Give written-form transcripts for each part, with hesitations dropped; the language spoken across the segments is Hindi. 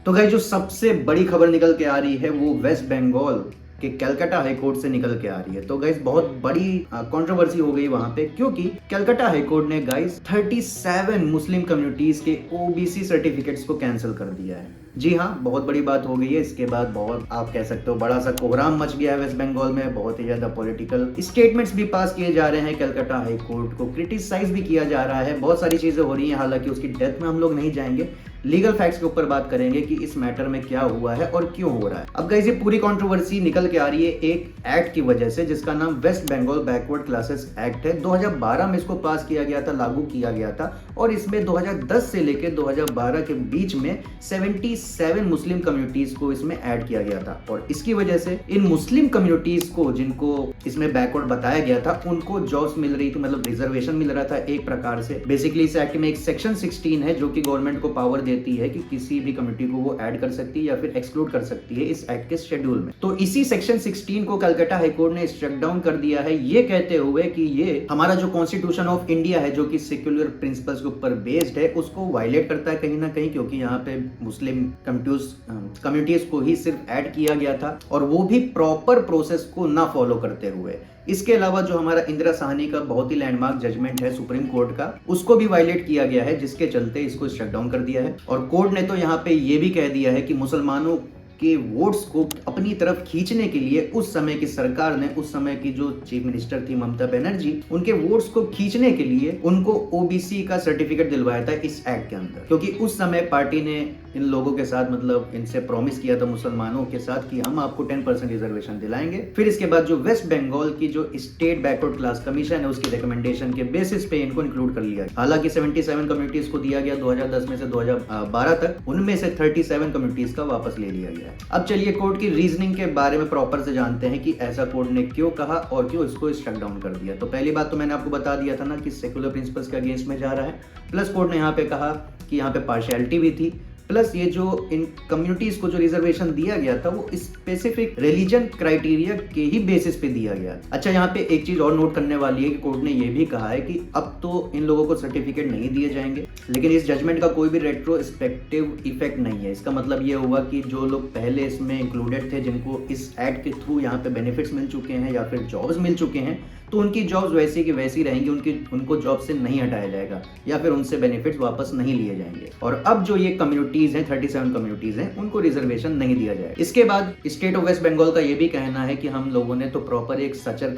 तो गाइस जो सबसे बड़ी खबर निकल के आ रही है वो वेस्ट बंगाल कि कलकत्ता हाई कोर्ट से निकल के आ रही है। तो गाइस बहुत बड़ी कंट्रोवर्सी हो गई वहां पे, क्योंकि कलकत्ता हाई कोर्ट ने गाइस 37 मुस्लिम कम्युनिटीज के ओबीसी सर्टिफिकेट्स को कैंसिल कर दिया है। जी हाँ, बहुत बड़ी बात हो गई है। इसके बाद बहुत आप कह सकते हो बड़ा सा कोहराम मच गया है वेस्ट बंगाल में। बहुत ही ज्यादा पॉलिटिकल स्टेटमेंट्स भी पास किए जा रहे हैं। कलकत्ता हाई कोर्ट को क्रिटिसाइज भी किया जा रहा है। बहुत सारी चीजें हो रही हैं। हालांकि उसकी डेप्थ में हम लोग नहीं जाएंगे, लीगल फैक्ट्स के ऊपर बात करेंगे कि इस मैटर में क्या हुआ है और क्यों हो रहा है। अब गाइस ये पूरी कंट्रोवर्सी निकल के आ रही है एक एक्ट की वजह से, जिसका नाम West Bengal backward classes act है। 2012 में इसको पास किया गया था, लागू किया गया था, और इसमें 2010 से लेकर 2012 के बीच में 77 मुस्लिम कम्युनिटीज को इसमें ऐड किया गया था। और इसकी वजह से इन मुस्लिम कम्युनिटीज को, जिनको इसमें बैकवर्ड बताया गया था, उनको जॉब्स मिल रही थी, मतलब रिजर्वेशन मिल रहा था एक प्रकार से। बेसिकली इस एक्ट में एक सेक्शन 16 है जो कि गवर्नमेंट को पावर देती है कि किसी भी कम्युनिटी को वो ऐड कर सकती है या फिर एक्सक्लूड कर सकती है इस एक्ट के शेड्यूल में। तो इसी सेक्शन 16 को कलकत्ता हाईकोर्ट ने स्ट्रक डाउन कर दिया है, ये कहते हुए कि ये हमारा जो कॉन्स्टिट्यूशन ऑफ इंडिया है, जो कि सेक्युलर प्रिंसिपल्स के ऊपर बेस्ड है, उसको वायलेट करता है कहीं ना कहीं, क्योंकि यहाँ पे मुस्लिम कम्युनिटीज को ही सिर्फ ऐड किया गया था, और वो भी प्रॉपर प्रोसेस को ना फॉलो करते हुए। इसके अलावा जो हमारा इंदिरा साहनी का बहुत ही लैंडमार्क जजमेंट है सुप्रीम कोर्ट का, उसको भी वायलेट किया गया है, जिसके चलते इसको शट डाउन कर दिया है। और कोर्ट ने तो यहाँ पे ये भी कह दिया है कि मुसलमानों के वोट्स को अपनी तरफ खींचने के लिए उस समय की सरकार ने, उस समय की जो चीफ मिनिस्टर थी ममता बनर्जी, उनके वोट्स को खींचने के लिए उनको ओबीसी का सर्टिफिकेट दिलवाया था इस एक्ट के अंदर। क्योंकि उस समय पार्टी ने इन लोगों के साथ, मतलब इनसे प्रॉमिस किया था मुसलमानों के साथ कि हम आपको 10% रिजर्वेशन दिलाएंगे। फिर इसके बाद जो वेस्ट बंगाल की जो स्टेट बैकवर्ड क्लास कमीशन है, उसकी रिकमेंडेशन के बेसिस पे इनको इंक्लूड कर लिया। हालांकि 77 कम्युनिटीज को दिया गया 2010 में से 2012 तक, उनमें से 37 कम्युनिटीज का वापस ले लिया गया। अब चलिए कोर्ट की रीजनिंग के बारे में प्रॉपर से जानते हैं कि ऐसा कोर्ट ने क्यों कहा और क्यों इसको स्ट्रक डाउन कर दिया। तो पहली बात तो मैंने आपको बता दिया था ना कि सेक्युलर प्रिंसिपल्स के अगेंस्ट में जा रहा है, प्लस कोर्ट ने यहाँ पे कहा कि यहाँ पे पार्शियलिटी भी थी, प्लस ये जो इन कम्युनिटीज को जो रिजर्वेशन दिया गया था वो स्पेसिफिक रिलीजन क्राइटेरिया के ही बेसिस पे दिया गया। अच्छा, यहाँ पे एक चीज और नोट करने वाली है कि कोर्ट ने ये भी कहा है कि अब तो इन लोगों को सर्टिफिकेट नहीं दिए जाएंगे, लेकिन इस जजमेंट का कोई भी रेट्रोस्पेक्टिव इफेक्ट नहीं है। इसका मतलब ये हुआ कि जो लोग पहले इसमें इंक्लूडेड थे, जिनको इस एक्ट के थ्रू यहाँ पे बेनिफिट्स मिल चुके हैं या फिर जॉब्स मिल चुके हैं, तो उनकी जॉब्स वैसी की वैसी रहेंगी, उनको जॉब से नहीं हटाया जाएगा या फिर उनसे बेनिफिट्स वापस नहीं लिए जाएंगे। और अब जो ये कम्युनिटीज हैं, 37 कम्युनिटीज हैं, उनको रिजर्वेशन नहीं दिया जाएगा। इसके बाद स्टेट ऑफ वेस्ट बंगाल का ये भी कहना है कि हम लोगों ने तो प्रॉपर एक सचर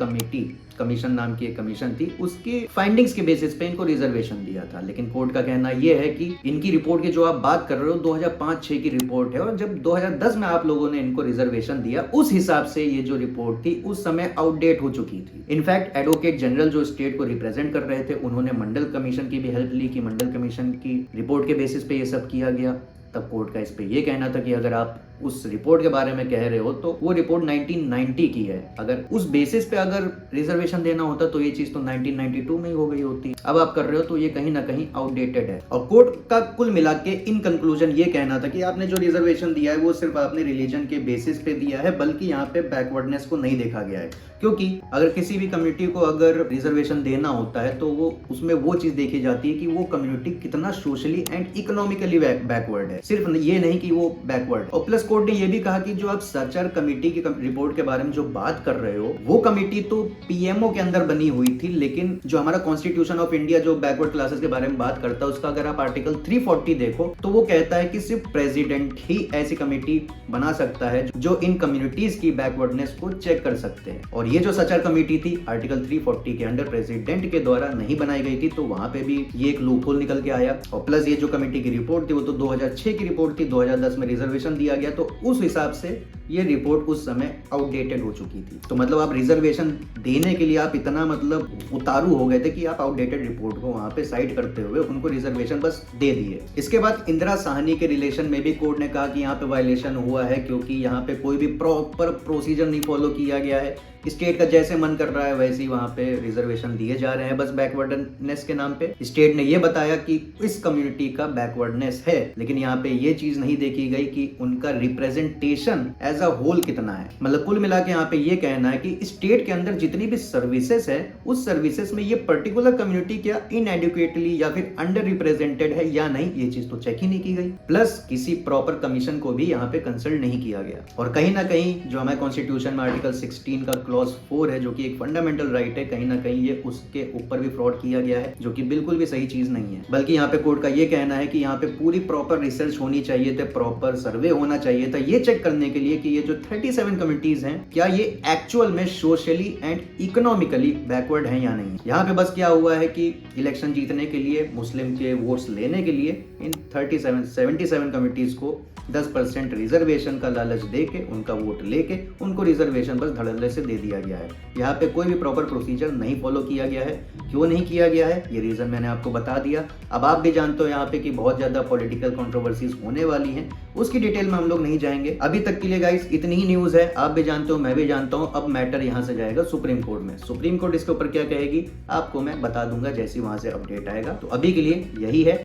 कमीशन नाम की एक कमीशन थी, उसकी फाइंडिंग्स के बेसिस पे इनको रिजर्वेशन दिया था। लेकिन कोर्ट का कहना यह है कि इनकी रिपोर्ट की जो आप बात कर रहे हो 2005-6 की रिपोर्ट है, और जब 2010 में आप लोगों ने इनको रिजर्वेशन दिया, उस हिसाब से ये जो रिपोर्ट थी उस समय आउटडेट हो चुकी थी। इनफैक्ट एडवोकेट जनरल जो स्टेट को रिप्रेजेंट कर रहे थे, उन्होंने मंडल कमीशन की भी हेल्प ली कि मंडल कमीशन की रिपोर्ट के बेसिस पे ये सब किया गया। तब कोर्ट का इस पे ये कहना था कि अगर आप उस रिपोर्ट के बारे में कह रहे हो तो वो रिपोर्ट 1990 की है, अगर उस बेसिस पे अगर रिजर्वेशन देना होता तो ये चीज तो 1992 में ही हो गई होती। अब आप कर रहे हो तो ये कहीं ना कहीं आउटडेटेड है। और कोर्ट का कुल मिला के इन कंक्लूजन ये कहना था कि आपने जो रिजर्वेशन दिया है वो सिर्फ आपने रिलीजन के बेसिस पे दिया है, बल्कि यहाँ पे बैकवर्डनेस को नहीं देखा गया है। क्योंकि अगर किसी भी कम्युनिटी को अगर रिजर्वेशन देना होता है तो वो उसमें वो चीज देखी जाती है कि वो कम्युनिटी कितना सोशली एंड इकोनॉमिकली बैकवर्ड है, सिर्फ ये नहीं कि वो बैकवर्ड। और प्लस कोर्ट ने ये भी कहा कि जो आप सचर कमेटी की रिपोर्ट के बारे में जो बात कर रहे हो, वो कमेटी तो पीएमओ के अंदर बनी हुई थी, लेकिन जो हमारा कॉन्स्टिट्यूशन ऑफ इंडिया जो बैकवर्ड क्लासेस के बारे में बात करता है, उसका अगर आप आर्टिकल 340 देखो तो वो कहता है कि सिर्फ प्रेसिडेंट ही ऐसी कमेटी बना सकता है जो इन कम्युनिटीज की बैकवर्डनेस को चेक कर सकते हैं। और ये जो सचर कमेटी थी आर्टिकल 340 के अंडर प्रेसिडेंट के द्वारा नहीं बनाई गई थी, तो वहां पे भी ये एक लूपहोल निकल के आया। और प्लस ये जो कमेटी की रिपोर्ट थी वो तो 2006 की रिपोर्ट थी, 2010 में रिजर्वेशन दिया गया, तो उस हिसाब से ये रिपोर्ट उस समय आउटडेटेड हो चुकी थी। तो मतलब आप रिजर्वेशन देने के लिए आप इतना मतलब उतारू हो गए थे कि आप आउटडेटेड रिपोर्ट को वहां पे साइड करते हुए उनको रिजर्वेशन बस दे दिए। इसके बाद इंदिरा साहनी के रिलेशन में भी कोर्ट ने कहा कि यहाँ पे वायलेशन हुआ है, क्योंकि यहाँ पे कोई भी प्रॉपर प्रोसीजर नहीं फॉलो किया गया है। स्टेट का जैसे मन कर रहा है वैसे ही वहां पे रिजर्वेशन दिए जा रहे हैं बस बैकवर्डनेस के नाम पे। स्टेट ने ये बताया कि इस कम्युनिटी का बैकवर्डनेस है, लेकिन यहाँ पे ये चीज नहीं देखी गई कि उनका representation as as a whole कितना है। मतलब कुल मिला के यहाँ पे ये कहना है कि स्टेट के अंदर जितनी भी सर्विसेज है उस सर्विसेज में ये पर्टिकुलर कम्युनिटी क्या इनएडुकेटली या फिर अंडर रिप्रेजेंटेड है या नहीं, ये चीज तो चेक ही नहीं की गई। प्लस किसी प्रॉपर कमीशन को भी यहाँ पे कंसल्ट नहीं किया गया। और कहीं ना कहीं जो हमारे कॉन्स्टिट्यूशन में आर्टिकल 16 का क्लॉज 4 है जो कि एक फंडामेंटल राइट है, कहीं ना कहीं ये उसके ऊपर भी फ्रॉड किया गया है, जो कि बिल्कुल भी सही चीज नहीं है। बल्कि यहाँ पे कोर्ट का ये कहना है कि यहाँ पे पूरी प्रॉपर रिसर्च होनी चाहिए थी, प्रॉपर सर्वे होना चाहिए था ये चेक करने के लिए कि ये जो 37 कमिटीज हैं क्या ये एक्चुअल में सोशली एंड इकोनॉमिकली बैकवर्ड हैं या नहीं। यहाँ पे बस क्या हुआ है कि इलेक्शन जीतने के लिए, मुस्लिम के वोट्स लेने के लिए इन 77 कमिटीज को 10% रिजर्वेशन का लालच देके, उनका वोट लेके उनको रिजर्वेशन बस धड़ल्ले से दे दिया गया है। यहाँ पे कोई भी प्रॉपर प्रोसीजर नहीं फॉलो किया गया है। क्यों नहीं किया गया है ये रीजन मैंने आपको बता दिया। अब आप भी जानते हो यहाँ पे कि बहुत ज्यादा पॉलिटिकल कंट्रोवर्सीज होने वाली हैं, उसकी डिटेल में हम लोग नहीं जाएंगे। अभी तक के लिए गाइस इतनी ही न्यूज है, आप भी जानते हो मैं भी जानता हूँ। अब मैटर यहाँ से जाएगा सुप्रीम कोर्ट में। सुप्रीम कोर्ट इसके ऊपर क्या कहेगी आपको मैं बता दूंगा जैसे वहां से अपडेट आएगा। तो अभी के लिए यही है।